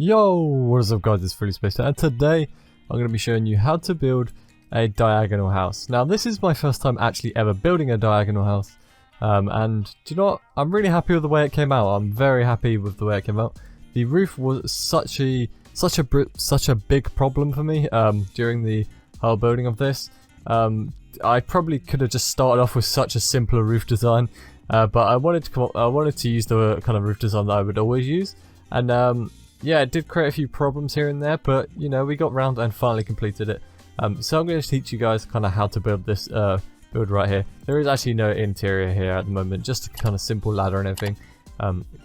Yo, what is up guys, it's Fullyspaced, and today I'm going to be showing you how to build a diagonal house. Now this is my first time actually ever building a diagonal house, and do you know what, I'm really happy with the way it came out. I'm very happy with the way it came out. The roof was such a big problem for me during the whole building of this. I probably could have just started off with such a simpler roof design, but I wanted to use the kind of roof design that I would always use, and yeah, it did create a few problems here and there, but you know, we got round and finally completed it. So I'm going to teach you guys kind of how to build this build right here. There is actually no interior here at the moment, just a kind of simple ladder and everything.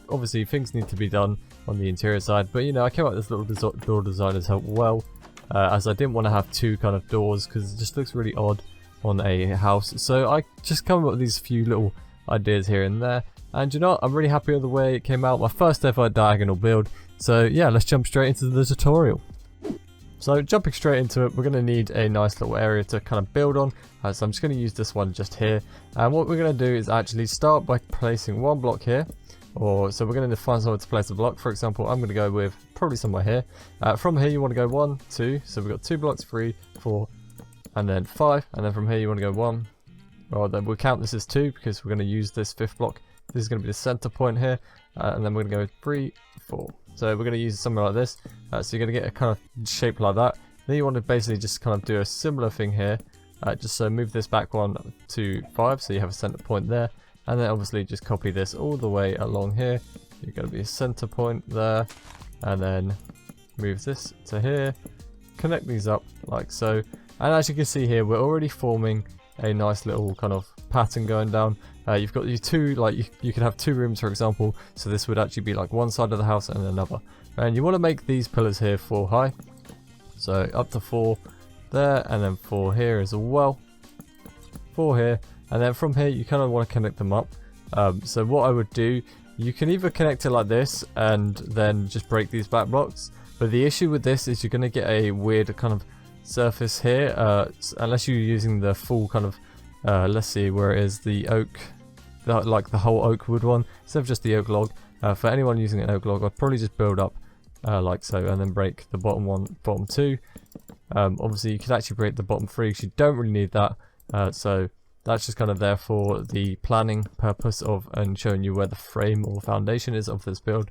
Obviously things need to be done on the interior side, but you know, I came up with this little door design as well, as I didn't want to have two kind of doors because it just looks really odd on a house. So I just come up with these few little ideas here and there, and you know what? I'm really happy with the way it came out. My first ever diagonal build. So yeah, let's jump straight into the tutorial. So jumping straight into it, we're going to need a nice little area to kind of build on. So I'm just going to use this one just here. And what we're going to do is actually start by placing one block here. So we're going to find somewhere to place a block. For example, I'm going to go with probably somewhere here. From here you want to go 1, 2. So we've got 2 blocks, 3, 4, and then 5. And then from here you want to go 1. Well, then we'll count this as 2 because we're going to use this 5th block. This is going to be the center point here. And then we're going to go 3, 4. So we're going to use something like this. So you're going to get a kind of shape like that. Then you want to basically just kind of do a similar thing here. Just so move this back 1 to 5, so you have a center point there. And then obviously just copy this all the way along here. You're going to be a center point there. And then move this to here. Connect these up like so. And as you can see here, we're already forming a nice little kind of pattern going down. You've got your two, like you could have 2 rooms for example, so this would actually be like one side of the house and another. And you want to make these pillars here 4 high, so up to 4 there, and then 4 here as well, 4 here, and then from here you kind of want to connect them up. So what I would do, you can either connect it like this and then just break these back blocks, but the issue with this is you're going to get a weird kind of surface here, unless you're using the full kind of let's see where it is, the oak, like the whole oak wood one instead of just the oak log. For anyone using an oak log, I'd probably just build up like so, and then break the bottom 2. Obviously you could actually break the bottom 3 because you don't really need that, so that's just kind of there for the planning purpose of and showing you where the frame or foundation is of this build.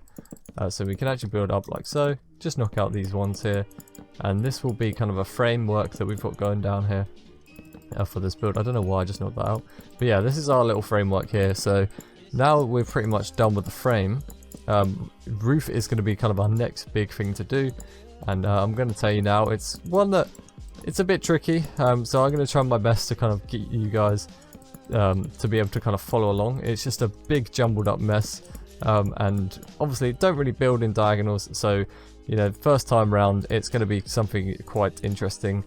So we can actually build up like so, just knock out these ones here, and this will be kind of a framework that we've got going down here for this build. I don't know why I just knocked that out, but yeah, this is our little framework here. So now we're pretty much done with the frame. Roof is going to be kind of our next big thing to do, and I'm going to tell you now, it's one that it's a bit tricky, so I'm going to try my best to kind of get you guys to be able to kind of follow along. It's just a big jumbled up mess, and obviously don't really build in diagonals, so you know, first time round it's going to be something quite interesting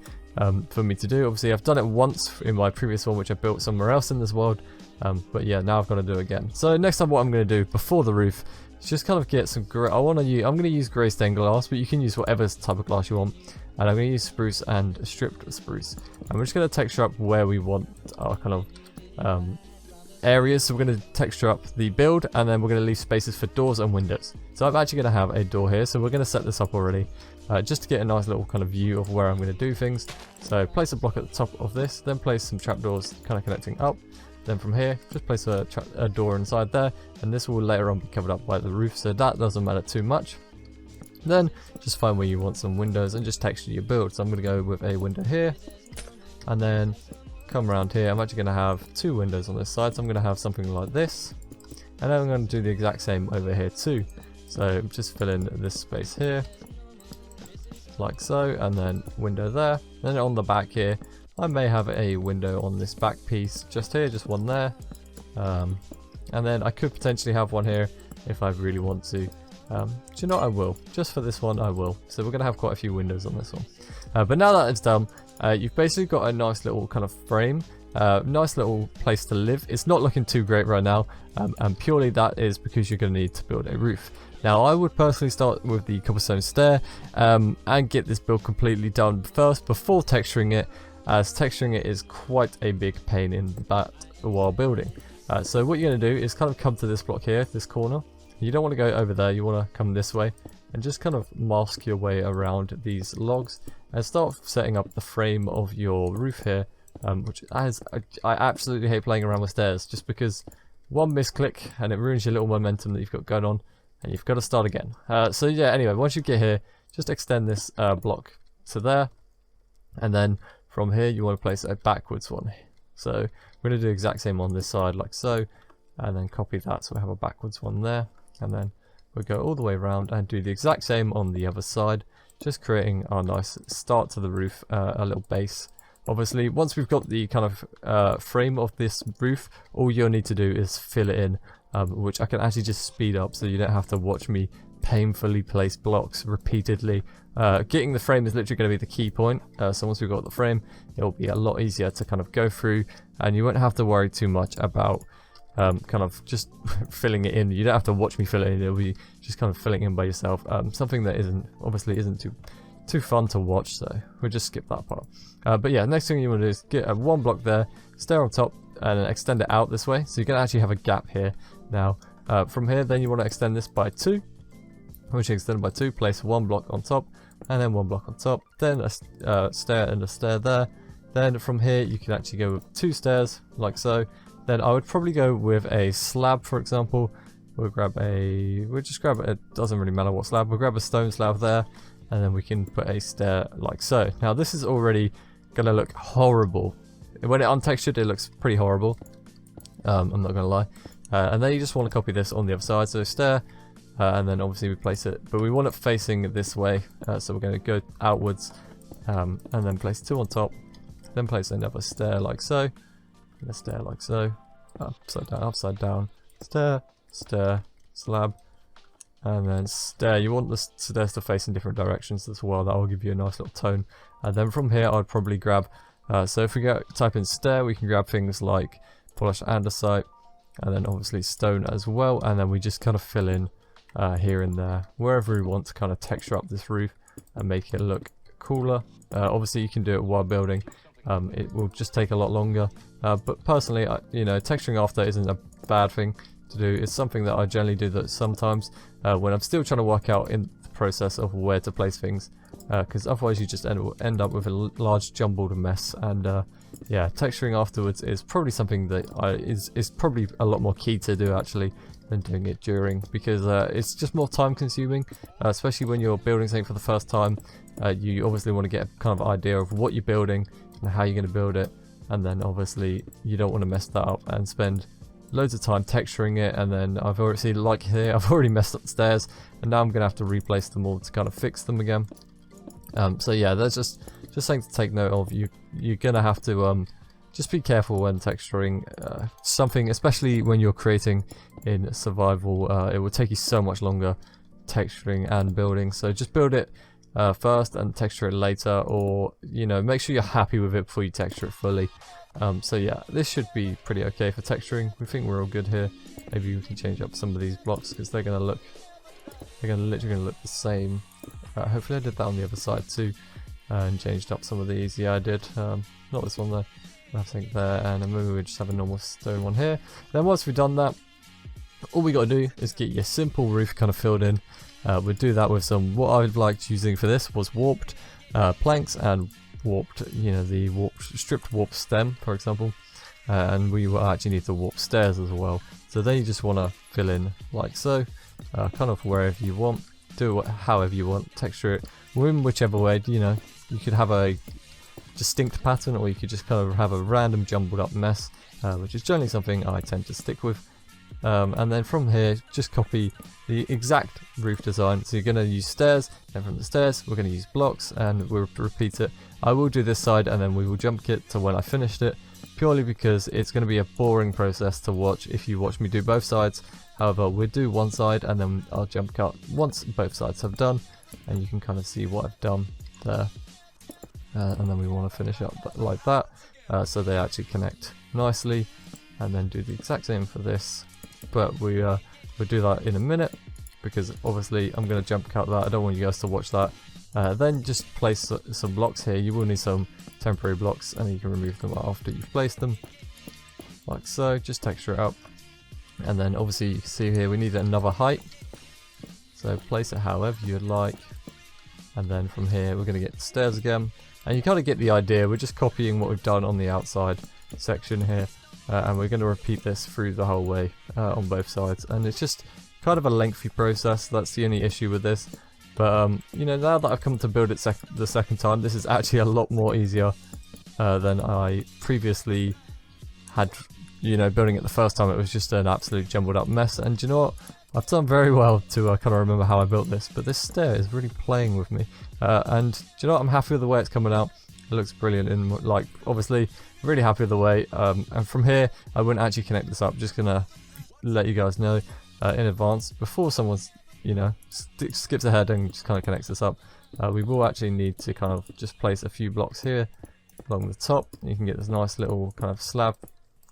for me to do. Obviously I've done it once in my previous one which I built somewhere else in this world, but yeah, now I've got to do it again. So next time what I'm going to do before the roof is just kind of get some I'm going to use grey stained glass, but you can use whatever type of glass you want, and I'm going to use spruce and stripped spruce, and we're just going to texture up where we want our kind of areas. So we're going to texture up the build, and then we're going to leave spaces for doors and windows. So I'm actually going to have a door here, so we're going to set this up already, just to get a nice little kind of view of where I'm going to do things. So place a block at the top of this, then place some trapdoors kind of connecting up. Then from here, just place a door inside there, and this will later on be covered up by the roof, so that doesn't matter too much. Then just find where you want some windows and just texture your build. So I'm going to go with a window here, and then come around here. I'm actually going to have 2 windows on this side, so I'm going to have something like this, and then I'm going to do the exact same over here too. So just fill in this space here like so, and then window there. Then on the back here I may have a window on this back piece just here, just one there, and then I could potentially have one here if I really want to. Do you know what, I will, just for this one I will. So we're going to have quite a few windows on this one, but now that it's done, you've basically got a nice little kind of frame, nice little place to live. It's not looking too great right now, and purely that is because you're going to need to build a roof. Now I would personally start with the cobblestone stair, and get this build completely done first before texturing it, as texturing it is quite a big pain in the butt while building. So what you're going to do is kind of come to this block here, this corner. You don't want to go over there, you want to come this way, and just kind of mask your way around these logs and start setting up the frame of your roof here, which I absolutely hate playing around with stairs, just because one misclick and it ruins your little momentum that you've got going on, and you've got to start again. So yeah, anyway, once you get here, just extend this block to there, and then from here you want to place a backwards one. So we're going to do the exact same on this side, like so, and then copy that so we have a backwards one there, and then we'll go all the way around and do the exact same on the other side, just creating our nice start to the roof, a little base. Obviously, once we've got the kind of frame of this roof, all you'll need to do is fill it in, which I can actually just speed up so you don't have to watch me painfully place blocks repeatedly. Getting the frame is literally going to be the key point, so once we've got the frame, it'll be a lot easier to kind of go through, and you won't have to worry too much about kind of just filling it in. You don't have to watch me fill it in, it'll be just kind of filling in by yourself. Something that obviously isn't too fun to watch, so we'll just skip that part. But yeah, next thing you want to do is get one block there, stair on top, and then extend it out this way, so you're going to actually have a gap here. Now from here, then you want to extend this by 2. Once you extend it by 2, place one block on top, and then one block on top, then a stair and a stair there. Then from here you can actually go with 2 stairs, like so. Then I would probably go with a slab, for example. We'll just grab it doesn't really matter what slab, we'll grab a stone slab there, and then we can put a stair like so. Now this is already gonna look horrible. When it untextured, it looks pretty horrible. I'm not gonna lie. And then you just want to copy this on the other side, so stair, and then obviously we place it, but we want it facing this way, so we're going to go outwards, and then place 2 on top, then place another stair like so, and a stair like so, upside down, stair, stair, slab, and then stair. You want the stairs to face in different directions as well, that will give you a nice little tone. And then from here I'd probably grab, so if we type in stair, we can grab things like polished andesite, and then obviously stone as well, and then we just kind of fill in here and there, wherever we want to kind of texture up this roof and make it look cooler. Obviously you can do it while building, it will just take a lot longer, but personally, you know, texturing after isn't a bad thing to do. It's something that I generally do that sometimes when I'm still trying to work out in the process of where to place things, because otherwise you just end up with a large jumbled mess. And yeah, texturing afterwards is probably something that is probably a lot more key to do actually than doing it during, because it's just more time consuming, especially when you're building something for the first time. You obviously want to get a kind of idea of what you're building and how you're going to build it, and then obviously you don't want to mess that up and spend loads of time texturing it. And then I've already seen, like here, I've already messed up the stairs, and now I'm going to have to replace them all to kind of fix them again. So yeah, that's just something to take note of. You're going to have to just be careful when texturing something, especially when you're creating in survival. It will take you so much longer texturing and building, so just build it first and texture it later, or you know, make sure you're happy with it before you texture it fully. So yeah, this should be pretty okay for texturing. We think we're all good here. Maybe we can change up some of these blocks because they're literally gonna look the same. Hopefully I did that on the other side too, and changed up some of these. Yeah, I did. Not this one though. I think there, and then maybe we just have a normal stone one here. Then once we've done that, all we got to do is get your simple roof kind of filled in. We'll do that with some, what I liked using for this was warped planks and warped, you know, the stripped warp stem, for example. And we will actually need to warp stairs as well. So then you just want to fill in like so, kind of wherever you want, do it however you want, texture it in whichever way. You know, you could have a distinct pattern, or you could just kind of have a random jumbled up mess, which is generally something I tend to stick with. And then from here, just copy the exact roof design. So you're going to use stairs, and from the stairs we're going to use blocks, and we'll repeat it. I will do this side and then we will jump it to when I finished it, purely because it's going to be a boring process to watch if you watch me do both sides. However, we'll do one side and then I'll jump cut once both sides have done, and you can kind of see what I've done there. And then we want to finish up like that, so they actually connect nicely, and then do the exact same for this. But we'll do that in a minute, because obviously I'm going to jump cut that. I don't want you guys to watch that. Then just place some blocks here. You will need some temporary blocks, and you can remove them after you've placed them, like so. Just texture it up, and then obviously you can see here we need another height. So place it however you'd like, and then from here we're going to get stairs again, and you kind of get the idea. We're just copying what we've done on the outside section here, and we're going to repeat this through the whole way on both sides, and it's just kind of a lengthy process. That's the only issue with this, but you know, now that I've come to build it the second time, this is actually a lot more easier than I previously had. You know, building it the first time, it was just an absolute jumbled up mess, and do you know what? I've done very well to kind of remember how I built this, but this stair is really playing with me, and do you know what? I'm happy with the way it's coming out. It looks brilliant, and like, obviously really happy with the way, and from here I wouldn't actually connect this up. Just gonna let you guys know in advance before someone's, you know, skips ahead and just kind of connects this up. We will actually need to kind of just place a few blocks here along the top. You can get this nice little kind of slab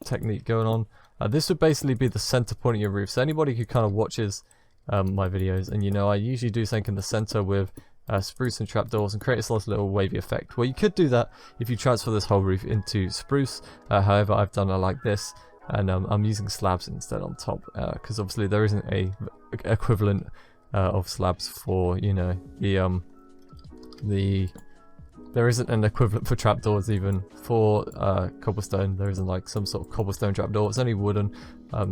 technique going on. This would basically be the center point of your roof, so anybody who kind of watches my videos, and you know, I usually do something in the center with spruce and trapdoors and create this nice little wavy effect. Well, you could do that if you transfer this whole roof into spruce, however I've done it like this, and I'm using slabs instead on top, because obviously there isn't a equivalent of slabs for, you know, there isn't an equivalent for trapdoors even for cobblestone. There isn't like some sort of cobblestone trapdoor. It's only wooden,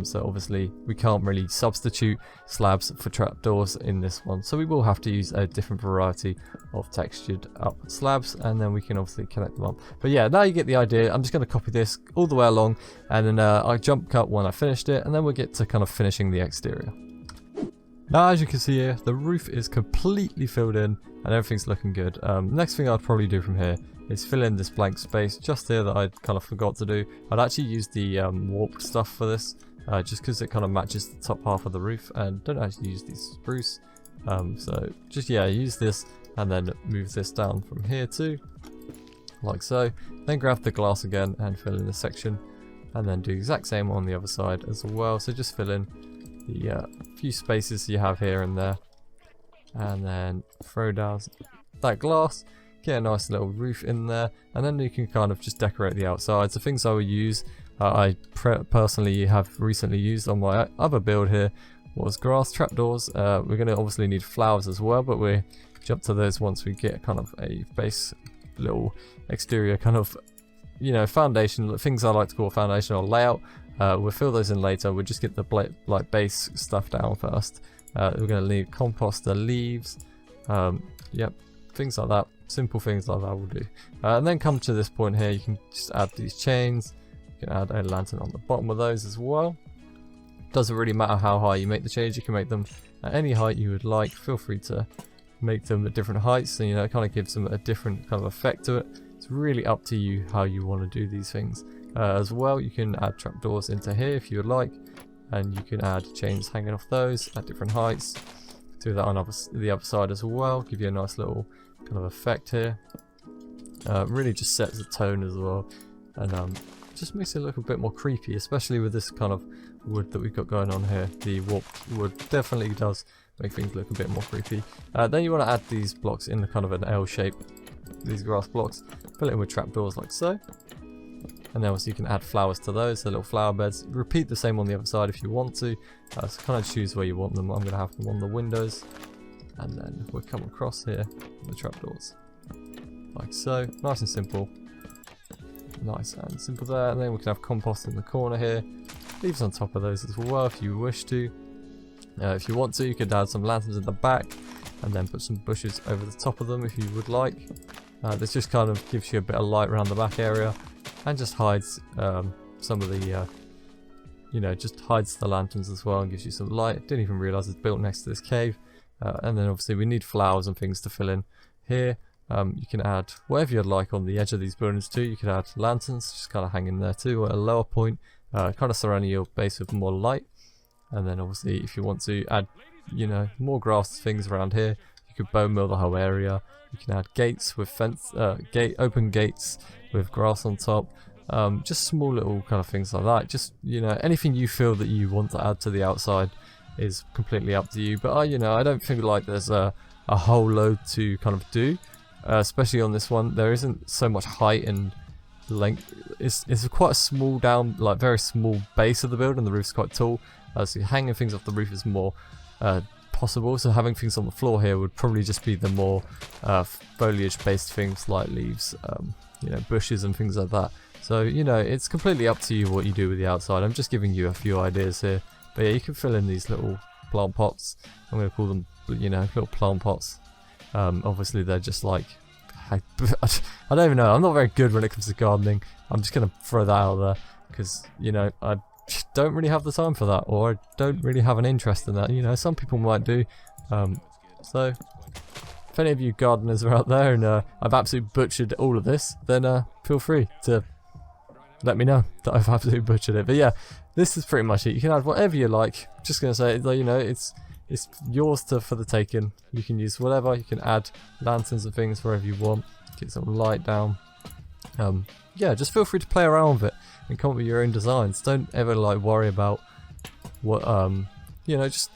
so obviously we can't really substitute slabs for trapdoors in this one. So we will have to use a different variety of textured up slabs, and then we can obviously connect them up. But yeah, now you get the idea. I'm just going to copy this all the way along, and then I jump cut when I finished it, and then we'll get to kind of finishing the exterior. Now, as you can see here, the roof is completely filled in and everything's looking good. Next thing I'd probably do from here is fill in this blank space just here that I kind of forgot to do. I'd actually use the warp stuff for this, just because it kind of matches the top half of the roof, and don't actually use these spruce. So just, yeah, use this and then move this down from here too, like so. Then grab the glass again and fill in this section, and then do the exact same on the other side as well. So just fill in the few spaces you have here and there, and then throw down that glass, get a nice little roof in there, and then you can kind of just decorate the outside. So things I would use, I personally have recently used on my other build here, was grass trapdoors. We're going to obviously need flowers as well, but we jump to those once we get kind of a base little exterior kind of, you know, foundation, things I like to call a foundation or layout. We'll fill those in later. We'll just get the like base stuff down first. We're going to need compost the leaves, yep, things like that, simple things like that will do. And then come to this point here, you can just add these chains. You can add a lantern on the bottom of those as well. Doesn't really matter how high you make the chains, you can make them at any height you would like. Feel free to make them at different heights, so you know, it kind of gives them a different kind of effect to it. It's really up to you how you want to do these things. As well, you can add trapdoors into here if you would like, and you can add chains hanging off those at different heights. Do that on the other side as well, give you a nice little kind of effect here. Really just sets the tone as well, and just makes it look a bit more creepy, especially with this kind of wood that we've got going on here. The warped wood definitely does make things look a bit more creepy. Then you want to add these blocks in the kind of an L shape, these grass blocks, fill it in with trapdoors like so. And then also you can add flowers to those, the little flower beds. Repeat the same on the other side if you want to. So kind of choose where you want them. I'm going to have them on the windows. And then we'll come across here with the trapdoors. Like so. Nice and simple. Nice and simple there. And then we can have compost in the corner here. Leaves on top of those as well if you wish to. If you want to, you could add some lanterns in the back. And then put some bushes over the top of them if you would like. This just kind of gives you a bit of light around the back area. And just hides some of the, you know, just hides the lanterns as well and gives you some light. Didn't even realise it's built next to this cave. And then obviously we need flowers and things to fill in here. You can add whatever you'd like on the edge of these buildings too. You could add lanterns, just kind of hang in there too, at a lower point, kind of surrounding your base with more light. And then obviously if you want to add, you know, more grass things around here, you could bone mill the whole area. You can add gates with fence, open gates with grass on top. Just small little kind of things like that. Just, you know, anything you feel that you want to add to the outside is completely up to you. But you know, I don't think like there's a whole load to kind of do, especially on this one. There isn't so much height and length. It's quite a small down, like very small base of the build, and the roof's quite tall. So hanging things off the roof is more possible. So having things on the floor here would probably just be the more foliage based things like leaves, you know, bushes and things like that. So, you know, it's completely up to you what you do with the outside. I'm just giving you a few ideas here. But yeah, you can fill in these little plant pots. I'm going to call them, you know, little plant pots. Obviously they're just like, I don't even know, I'm not very good when it comes to gardening. I'm just going to throw that out there because, you know, I don't really have the time for that, or I don't really have an interest in that. You know, some people might do. So if any of you gardeners are out there and I've absolutely butchered all of this, then feel free to let me know that I've absolutely butchered it. But yeah, this is pretty much it. You can add whatever you like. Just going to say, you know, it's yours for the taking. You can use whatever. You can add lanterns and things wherever you want. Get some light down. Yeah, just feel free to play around with it and come up with your own designs. Don't ever like worry about what you know, just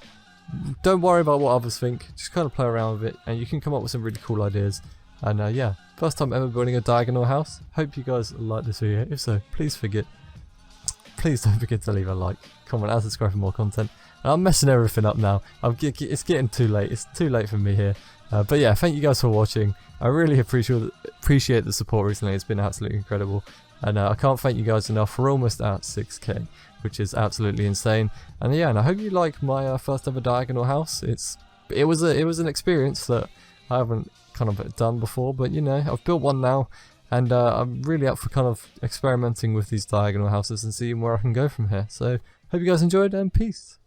don't worry about what others think. Just kind of play around with it, and you can come up with some really cool ideas. And yeah, first time ever building a diagonal house. Hope you guys like this video. If so, please don't forget to leave a like, comment, and subscribe for more content. And I'm messing everything up now. It's getting too late. It's too late for me here. But yeah, thank you guys for watching. I really appreciate the support recently. It's been absolutely incredible. And I can't thank you guys enough. We're almost at 6k, which is absolutely insane. And yeah, and I hope you like my first ever diagonal house. It was an experience that I haven't kind of done before, but you know, I've built one now, and I'm really up for kind of experimenting with these diagonal houses and seeing where I can go from here. So hope you guys enjoyed, and peace.